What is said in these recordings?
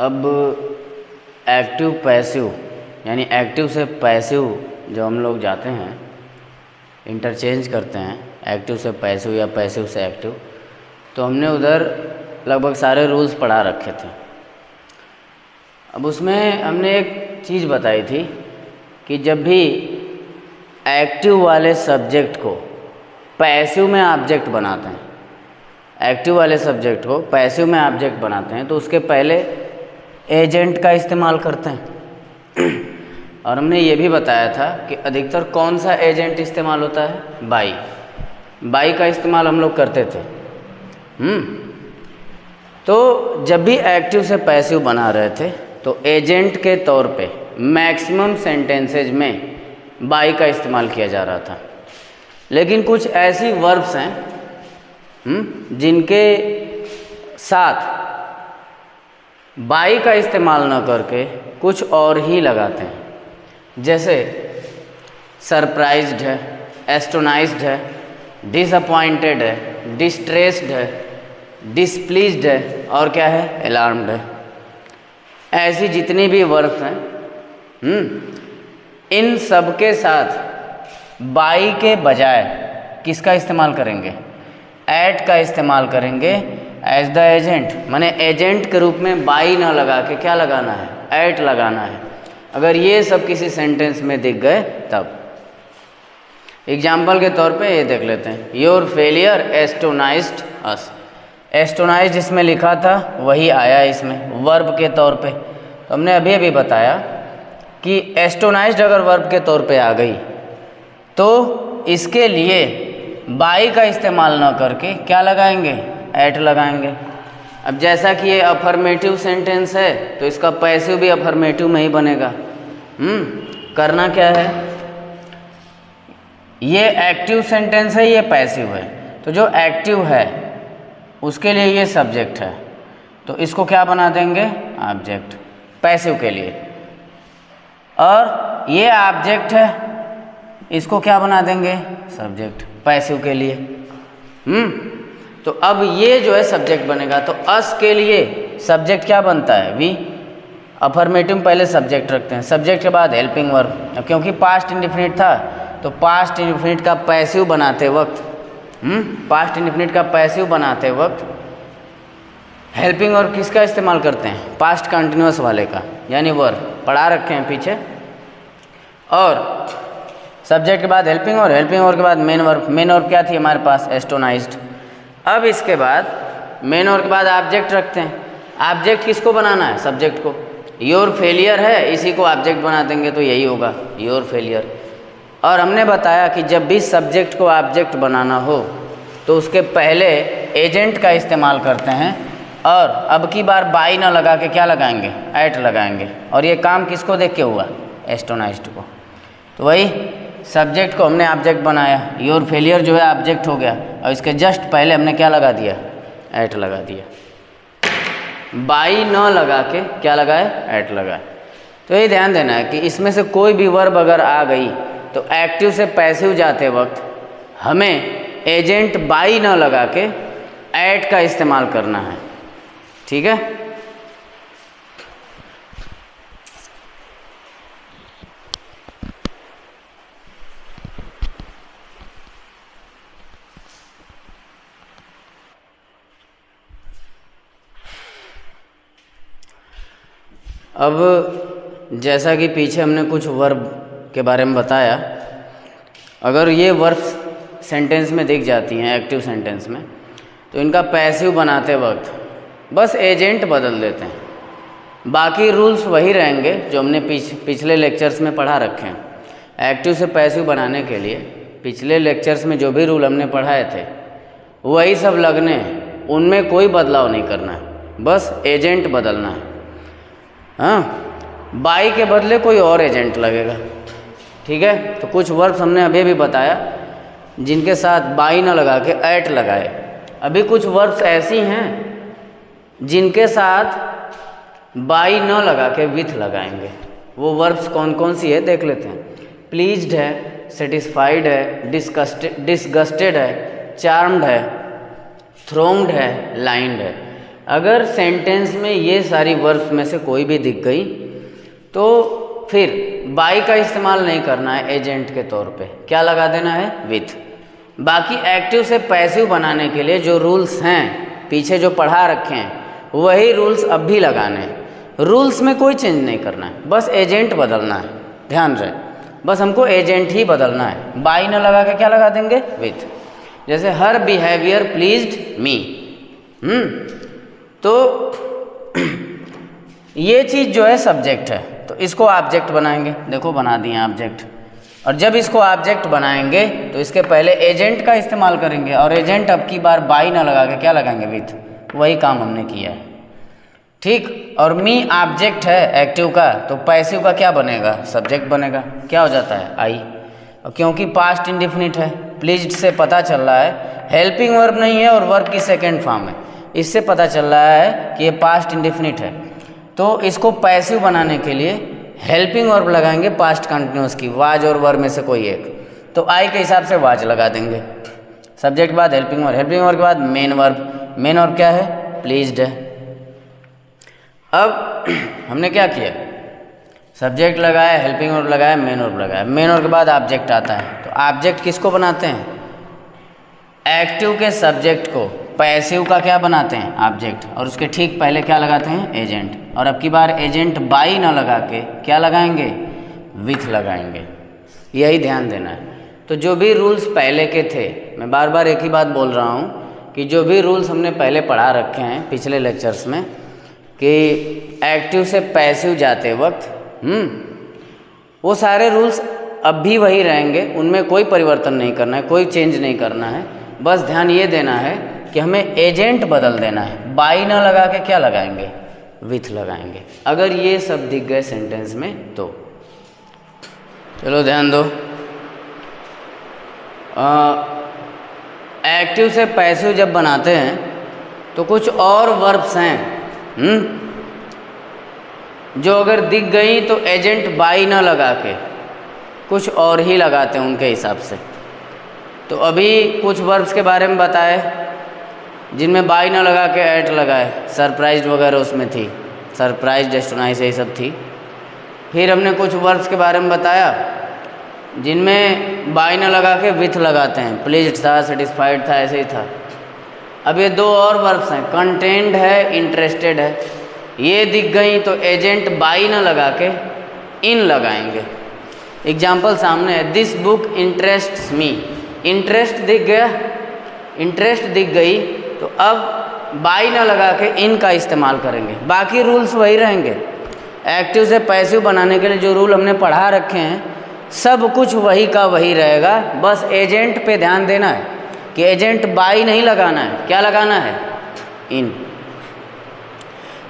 अब active passive यानी active से पैसिव जब हम लोग जाते हैं, इंटरचेंज करते हैं एक्टिव से पैसिव या पैसिव से एक्टिव, तो हमने उधर लगभग सारे रूल्स पढ़ा रखे थे। अब उसमें हमने एक चीज़ बताई थी कि जब भी एक्टिव वाले सब्जेक्ट को पैसिव में ऑब्जेक्ट बनाते हैं, एक्टिव वाले सब्जेक्ट को पैसिव में ऑब्जेक्ट बनाते हैं, तो उसके पहले एजेंट का इस्तेमाल करते हैं। और हमने ये भी बताया था कि अधिकतर कौन सा एजेंट इस्तेमाल होता है, बाई का इस्तेमाल हम लोग करते थे। तो जब भी एक्टिव से पैसिव बना रहे थे तो एजेंट के तौर पे मैक्सिमम सेंटेंसेज में बाई का इस्तेमाल किया जा रहा था। लेकिन कुछ ऐसी वर्ब्स हैं जिनके साथ बाई का इस्तेमाल न करके कुछ और ही लगाते हैं, जैसे सरप्राइज्ड है, एस्टोनाइज्ड है, डिसअपॉइंटेड है, डिस्ट्रेस्ड है, डिसप्लीज्ड है और क्या है, अलार्म्ड है। ऐसी जितनी भी वर्ब्स हैं इन सब के साथ बाई के बजाय किसका इस्तेमाल करेंगे, एट का इस्तेमाल करेंगे एज द एजेंट। माने एजेंट के रूप में बाई ना लगा के क्या लगाना है, एट लगाना है। अगर ये सब किसी सेंटेंस में दिख गए तब। एग्जाम्पल के तौर पे ये देख लेते हैं, योर फेलियर एस्टोनाइज्ड अस। एस्टोनाइज्ड इसमें लिखा था, वही आया इसमें वर्ब के तौर पे। तो हमने अभी बताया कि एस्टोनाइज्ड अगर वर्ब के तौर पे आ गई तो इसके लिए बाई का इस्तेमाल न करके क्या लगाएंगे, एट लगाएंगे। अब जैसा कि ये अफर्मेटिव सेंटेंस है तो इसका पैसिव भी अफर्मेटिव में ही बनेगा। करना क्या है, ये एक्टिव सेंटेंस है, ये पैसिव है, तो जो एक्टिव है उसके लिए ये सब्जेक्ट है, तो इसको क्या बना देंगे, ऑब्जेक्ट पैसिव के लिए। और ये ऑब्जेक्ट है, इसको क्या बना देंगे, सब्जेक्ट पैसिव के लिए। तो अब ये जो है सब्जेक्ट बनेगा, तो अस के लिए सब्जेक्ट क्या बनता है, वी। अफर्मेटिव में पहले सब्जेक्ट रखते हैं, सब्जेक्ट के बाद हेल्पिंग वर्ब। अब क्योंकि पास्ट इंडेफिनिट था तो पास्ट इंडेफिनिट का पैसिव बनाते वक्त पास्ट इंडेफिनिट का पैसिव बनाते वक्त हेल्पिंग वर्ब किसका इस्तेमाल करते हैं, पास्ट कंटिन्यूअस वाले का, यानी वर्ब पढ़ा रखे हैं पीछे। और सब्जेक्ट के बाद हेल्पिंग और हेल्पिंग वर्ब के बाद मेन वर्ब। मेन वर्ब क्या थी हमारे पास, एस्टोनाइज्ड। अब इसके बाद मेन वर्ब के बाद ऑब्जेक्ट रखते हैं। ऑब्जेक्ट किसको बनाना है, सब्जेक्ट को। योर फेलियर है, इसी को ऑब्जेक्ट बना देंगे तो यही होगा, योर फेलियर। और हमने बताया कि जब भी सब्जेक्ट को ऑब्जेक्ट बनाना हो तो उसके पहले एजेंट का इस्तेमाल करते हैं, और अब की बार बाई ना लगा के क्या लगाएंगे, एट लगाएंगे। और ये काम किसको देख के हुआ, एस्टोनाइज्ड को। तो वही सब्जेक्ट को हमने ऑब्जेक्ट बनाया, योर फेलियर जो है ऑब्जेक्ट हो गया, और इसके जस्ट पहले हमने क्या लगा दिया, एट लगा दिया। बाई न लगा के क्या लगाए, एट लगाए। तो ये ध्यान देना है कि इसमें से कोई भी वर्ब अगर आ गई तो एक्टिव से पैसिव जाते वक्त हमें एजेंट बाई न लगा के एट का इस्तेमाल करना है, ठीक है। अब जैसा कि पीछे हमने कुछ वर्ब के बारे में बताया, अगर ये वर्ब सेंटेंस में दिख जाती हैं एक्टिव सेंटेंस में, तो इनका पैसिव बनाते वक्त बस एजेंट बदल देते हैं। बाकी रूल्स वही रहेंगे जो हमने पिछले लेक्चर्स में पढ़ा रखे हैं। एक्टिव से पैसिव बनाने के लिए पिछले लेक्चर्स में जो भी रूल हमने पढ़ाए थे वही सब लगने हैं, उनमें कोई बदलाव नहीं करना है, बस एजेंट बदलना है। हाँ, बाई के बदले कोई और एजेंट लगेगा, ठीक है। तो कुछ वर्ब्स हमने अभी बताया जिनके साथ बाई ना लगा के एट लगाए। अभी कुछ वर्ब्स ऐसी हैं जिनके साथ बाई न लगा के विथ लगाएंगे। वो वर्ब्स कौन कौन सी है देख लेते हैं। प्लीज्ड है, सेटिस्फाइड है, डिसगस्टेड है, चार्म्ड है, थ्रोन्ड है, लाइन्ड है। अगर सेंटेंस में ये सारी वर्ब्स में से कोई भी दिख गई तो फिर बाई का इस्तेमाल नहीं करना है एजेंट के तौर पे, क्या लगा देना है? विथ। बाकी एक्टिव से पैसिव बनाने के लिए जो रूल्स हैं पीछे जो पढ़ा रखे हैं वही रूल्स अब भी लगाने हैं। रूल्स में कोई चेंज नहीं करना है, बस एजेंट बदलना है। ध्यान रहे, बस हमको एजेंट ही बदलना है। बाई न लगा के क्या लगा देंगे? विथ। जैसे हर बिहेवियर प्लीज्ड मी। तो ये चीज़ जो है सब्जेक्ट है, तो इसको ऑब्जेक्ट बनाएंगे। देखो बना दिए ऑब्जेक्ट। और जब इसको ऑब्जेक्ट बनाएंगे तो इसके पहले एजेंट का इस्तेमाल करेंगे, और एजेंट अब की बार बाई ना लगा के क्या लगाएंगे? विथ। वही काम हमने किया है, ठीक। और मी ऑब्जेक्ट है एक्टिव का, तो पैसिव का क्या बनेगा? सब्जेक्ट बनेगा। क्या हो जाता है? आई। और क्योंकि पास्ट इंडेफिनिट है, प्लीज्ड से पता चल रहा है हेल्पिंग वर्ब नहीं है और वर्ब की सेकेंड फॉर्म है, इससे पता चल रहा है कि ये पास्ट इंडेफिनिट है। तो इसको पैसिव बनाने के लिए हेल्पिंग वर्ब लगाएंगे पास्ट कंटिन्यूअस की, वाज और वर्ब में से कोई एक। तो आई के हिसाब से वाज लगा देंगे। सब्जेक्ट के बाद हेल्पिंग वर्ब, हेल्पिंग वर्ब के बाद मेन वर्ब। मेन वर्ब क्या है? प्लीज्ड है। अब हमने क्या किया? सब्जेक्ट लगाया, हेल्पिंग वर्ब लगाया, मेन वर्ब लगाया। मेन वर्ब के बाद ऑब्जेक्ट आता है। तो ऑब्जेक्ट किसको बनाते हैं? एक्टिव के सब्जेक्ट को। पैसिव का क्या बनाते हैं? ऑब्जेक्ट। और उसके ठीक पहले क्या लगाते हैं? एजेंट। और अब की बार एजेंट बाई ना लगा के क्या लगाएंगे? विथ लगाएंगे। यही ध्यान देना है। तो जो भी रूल्स पहले के थे, मैं बार बार एक ही बात बोल रहा हूँ कि जो भी रूल्स हमने पहले पढ़ा रखे हैं पिछले लेक्चर्स में कि एक्टिव से पैसिव जाते वक्त वो सारे रूल्स अब भी वही रहेंगे, उनमें कोई परिवर्तन नहीं करना है, कोई चेंज नहीं करना है। बस ध्यान ये देना है कि हमें एजेंट बदल देना है। बाई ना लगा के क्या लगाएंगे? विथ लगाएंगे। अगर ये सब दिख गए सेंटेंस में तो चलो ध्यान दो। एक्टिव से पैसिव जब बनाते हैं तो कुछ और वर्ब्स हैं जो अगर दिख गई तो एजेंट बाई ना लगा के कुछ और ही लगाते हैं उनके हिसाब से। तो अभी कुछ वर्ब्स के बारे में बताए जिनमें बाई ना लगा के एट लगाए, सरप्राइज वगैरह उसमें थी, सरप्राइज एस्टोनाइज यही सब थी। फिर हमने कुछ वर्ब्स के बारे में बताया जिनमें बाई ना लगा के विथ लगाते हैं, प्लीज्ड था, सेटिस्फाइड था, ऐसे ही था। अब ये दो और वर्ब्स हैं, कंटेंट है, इंटरेस्टेड है। ये दिख गई तो एजेंट बाई ना लगा के इन लगाएंगे। एग्जाम्पल सामने है, this book interests me. Interest दिख गया, इंटरेस्ट दिख गई तो अब बाई ना लगा के इन का इस्तेमाल करेंगे। बाकी रूल्स वही रहेंगे। एक्टिव से पैसिव बनाने के लिए जो रूल हमने पढ़ा रखे हैं सब कुछ वही का वही रहेगा। बस एजेंट पे ध्यान देना है कि एजेंट बाई नहीं लगाना है, क्या लगाना है? इन।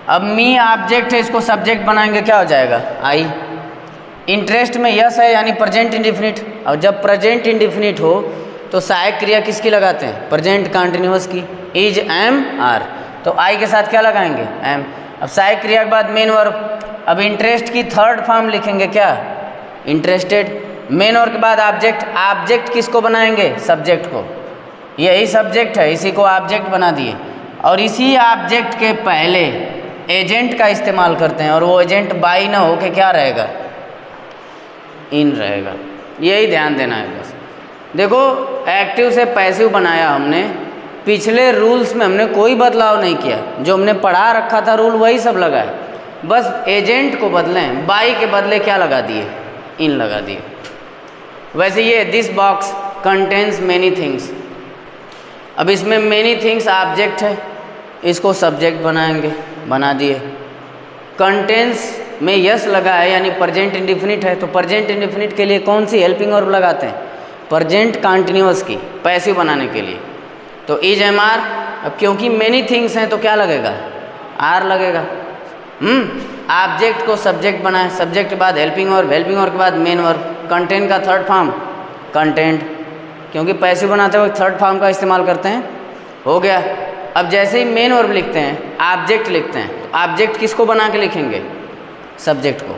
अब मी ऑब्जेक्ट है, इसको सब्जेक्ट बनाएंगे, क्या हो जाएगा? आई। इंटरेस्ट में यस है यानी प्रेजेंट इंडेफिनिट। और जब प्रेजेंट इंडेफिनिट हो तो सहायक क्रिया किसकी लगाते हैं? प्रेजेंट कंटिन्यूअस की, इज, एम, आर। तो आई के साथ क्या लगाएंगे? एम। अब सहायक क्रिया के बाद मेन वर्ब। अब इंटरेस्ट की थर्ड फॉर्म लिखेंगे, क्या? इंटरेस्टेड। मेन वर्ब के बाद ऑब्जेक्ट। ऑब्जेक्ट किसको बनाएंगे? सब्जेक्ट को। यही सब्जेक्ट है, इसी को ऑब्जेक्ट बना दिए। और इसी ऑब्जेक्ट के पहले एजेंट का इस्तेमाल करते हैं और वो एजेंट बाई ना हो के क्या रहेगा? इन रहेगा। यही ध्यान देना है बस। देखो एक्टिव से पैसिव बनाया हमने, पिछले रूल्स में हमने कोई बदलाव नहीं किया, जो हमने पढ़ा रखा था रूल वही सब लगा है। बस एजेंट को बदलें, बाई के बदले क्या लगा दिए? इन लगा दिए। वैसे ये this box contains many things, अब इसमें मेनी थिंग्स ऑब्जेक्ट है, इसको सब्जेक्ट बनाएंगे, बना दिए। कंटेन्स में यस लगा है यानी प्रेजेंट इंडेफिनिट है, तो प्रेजेंट इंडेफिनिट के लिए कौन सी हेल्पिंग वर्ब लगाते हैं? प्रेजेंट कंटिन्यूअस की, पैसिव बनाने के लिए। तो इज, एम, आर। अब क्योंकि मेनी थिंग्स हैं तो क्या लगेगा? आर लगेगा। ऑब्जेक्ट को सब्जेक्ट बनाए, सब्जेक्ट के बाद हेल्पिंग वर्ब, हेल्पिंग वर्ब के बाद मेन वर्ब। कंटेंट का थर्ड फॉर्म कंटेंट, क्योंकि पैसिव बनाते हुए थर्ड फॉर्म का इस्तेमाल करते हैं। हो गया। अब जैसे ही मेन वर्ब लिखते हैं ऑब्जेक्ट लिखते हैं, तो ऑब्जेक्ट किसको बना के लिखेंगे? सब्जेक्ट को।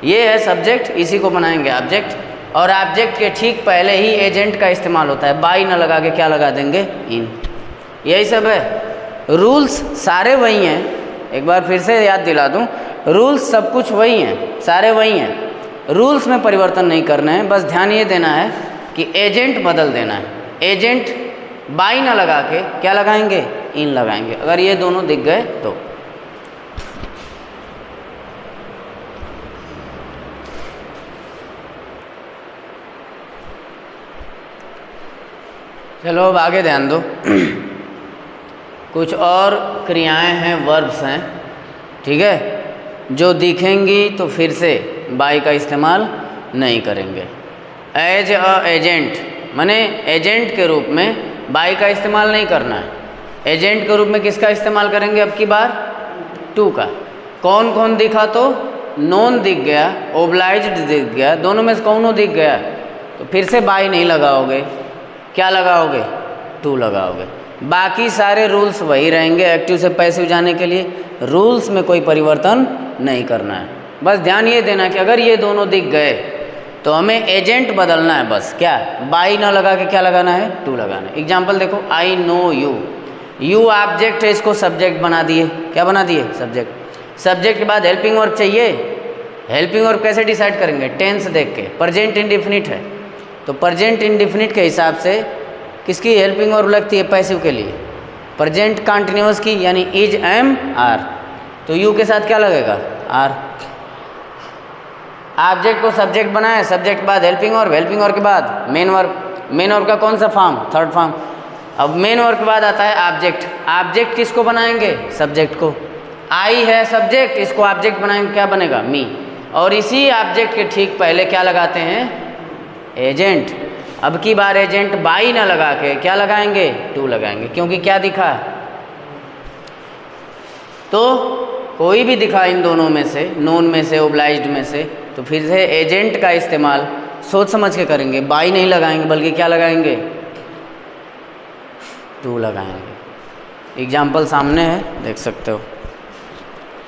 ये है सब्जेक्ट, इसी को बनाएंगे ऑब्जेक्ट। और ऑब्जेक्ट के ठीक पहले ही एजेंट का इस्तेमाल होता है, बाई ना लगा के क्या लगा देंगे? इन। यही सब है। रूल्स सारे वही हैं, एक बार फिर से याद दिला दूं, रूल्स सब कुछ वही हैं, सारे वही हैं, रूल्स में परिवर्तन नहीं करना है, बस ध्यान ये देना है कि एजेंट बदल देना है। एजेंट बाई ना लगा के क्या लगाएंगे, इन लगाएंगे, अगर ये दोनों दिख गए तो। चलो अब आगे ध्यान दो। कुछ और क्रियाएं हैं, वर्ब्स हैं, ठीक है, जो दिखेंगी तो फिर से बाई का इस्तेमाल नहीं करेंगे। एज अ एजेंट माने एजेंट के रूप में बाई का इस्तेमाल नहीं करना है। एजेंट के रूप में किसका इस्तेमाल करेंगे अब की बार, टू का। कौन कौन दिखा तो नोन दिख गया, ओब्लाइज्ड दिख गया, दोनों में से कौनों दिख गया तो फिर से बाई नहीं लगाओगे, क्या लगाओगे, टू लगाओगे। बाकी सारे रूल्स वही रहेंगे एक्टिव से पैसिव जाने के लिए, रूल्स में कोई परिवर्तन नहीं करना है। बस ध्यान ये देना कि अगर ये दोनों दिख गए तो हमें एजेंट बदलना है, बस क्या, बाई ना लगा के क्या लगाना है, टू लगाना है। एग्जाम्पल देखो, I know you, you object है, इसको सब्जेक्ट बना दिए, क्या बना दिए, सब्जेक्ट। सब्जेक्ट के बाद हेल्पिंग वर्ब चाहिए, हेल्पिंग वर्ब कैसे डिसाइड करेंगे, टेंस देख के, प्रेजेंट इंडेफिनिट है तो प्रेजेंट इंडेफिनिट के हिसाब से किसकी हेल्पिंग वर्ब लगती है पैसिव के लिए, प्रेजेंट कंटिन्यूअस की, यानी इज, एम, आर, तो यू के साथ क्या लगेगा, आर। ऑब्जेक्ट को सब्जेक्ट बनाए, सब्जेक्ट के बाद हेल्पिंग वर्ब, हेल्पिंग वर्ब के बाद मेन वर्ब, मेन वर्ब का कौन सा फॉर्म, थर्ड फॉर्म। अब मेन वर्ब के बाद आता है ऑब्जेक्ट, ऑब्जेक्ट किसको बनाएंगे, सब्जेक्ट को। आई है सब्जेक्ट, इसको ऑब्जेक्ट बनाएंगे, क्या बनेगा, मी, और इसी ऑब्जेक्ट के ठीक पहले क्या लगाते हैं, एजेंट। अब की बार एजेंट बाई ना लगा के क्या लगाएंगे, टू लगाएंगे, क्योंकि क्या दिखा, तो कोई भी दिखा इन दोनों में से, नोन में से, ओब्लाइज्ड में से, तो फिर से एजेंट का इस्तेमाल सोच समझ के करेंगे, बाई नहीं लगाएंगे बल्कि क्या लगाएंगे, टू लगाएंगे। एग्जाम्पल सामने है, देख सकते हो।